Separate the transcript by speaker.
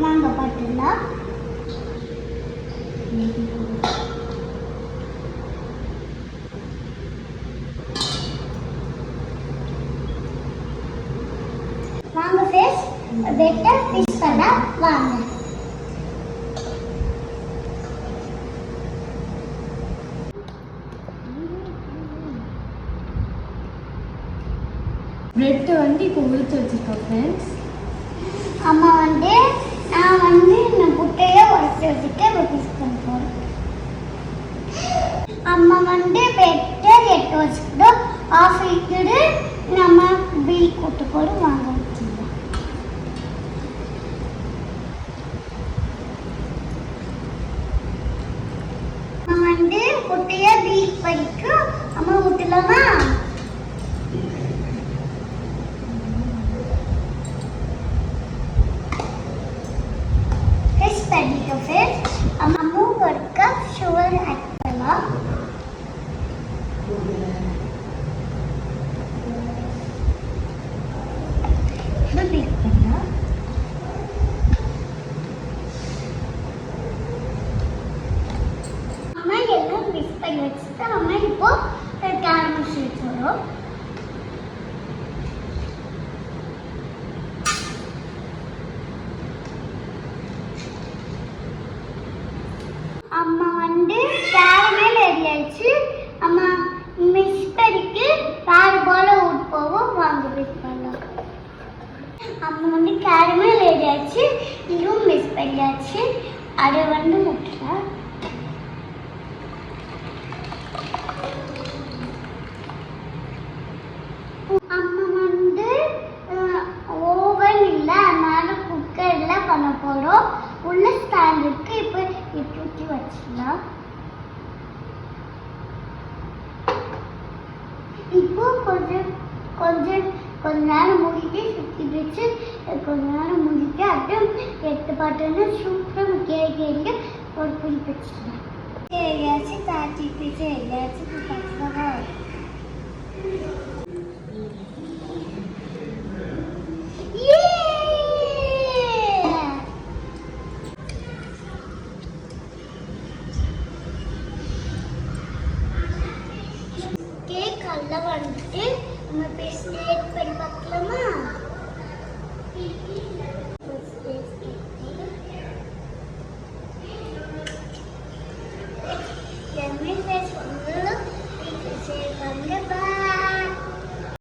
Speaker 1: வாங்க பார்த்துலாம். வாங்க ஃபேஸ் பெட்டர் ஃபிஷ் பண்ணலாம் வாங்க.
Speaker 2: பிரெட் வந்து இப்போ உரித்து வச்சுருக்கோம் ஃப்ரெண்ட்ஸ்.
Speaker 1: அம்மா வந்து நான் இந்த முட்டையை உடச்சி வச்சுட்டு பீஸ் பண்ண போகிறேன். அம்மா பெட்டை எட்டு வச்சுக்கிட்டோம் ஆஃப் இட்டுட்டு நம்ம பில் கூட்டு போட்டு வாங்க வச்சுக்கலாம். அம்மா முட்டையை பீல் படிக்கும் அம்மா விட்டுலாமா? फिर अम्मू का शुगर ऐड करना. फिर बीट करना. अम्मा ये लोग मिक्स कर लेते हैं. अम्मा इनको कैरमल शेक करो. அம்மா கேரமல் ரெடி ஆயிடுச்சு. அம்மா மிக்ஸ் பண்ணிட்டு வேற போல ஊட் போவோம் வாங்க மிக்ஸ் பண்ணலாம். அம்மா கேரமல் ரெடி ஆயிடுச்சு. இதுவும் மிக்ஸ் பண்ணியாச்சு. அதை முட்டலாம். அம்மா ஓவன் இல்லை அதனால குக்கரில் பண்ண போகிறோம். உள்ள ஸ்டாண்ட் இருக்கு. இப்போ ஊற்றி வச்சிடலாம். இப்போ கொஞ்ச நேரம் மூடிட்டு சுற்றி வச்சு கொஞ்ச நேரம் மூடிட்டு அப்புறம் எட்டு பாட்டுன்னு சூப்பராக கேட்க ஒரு புளி வச்சிடலாம். எங்கேயாச்சும் தாட்டி பிடிச்சி எங்கேயாச்சும் பச்சைவா கேக் நல்லா வந்துட்டு நம்ம பேசி பண்ணி பார்க்கலாமா?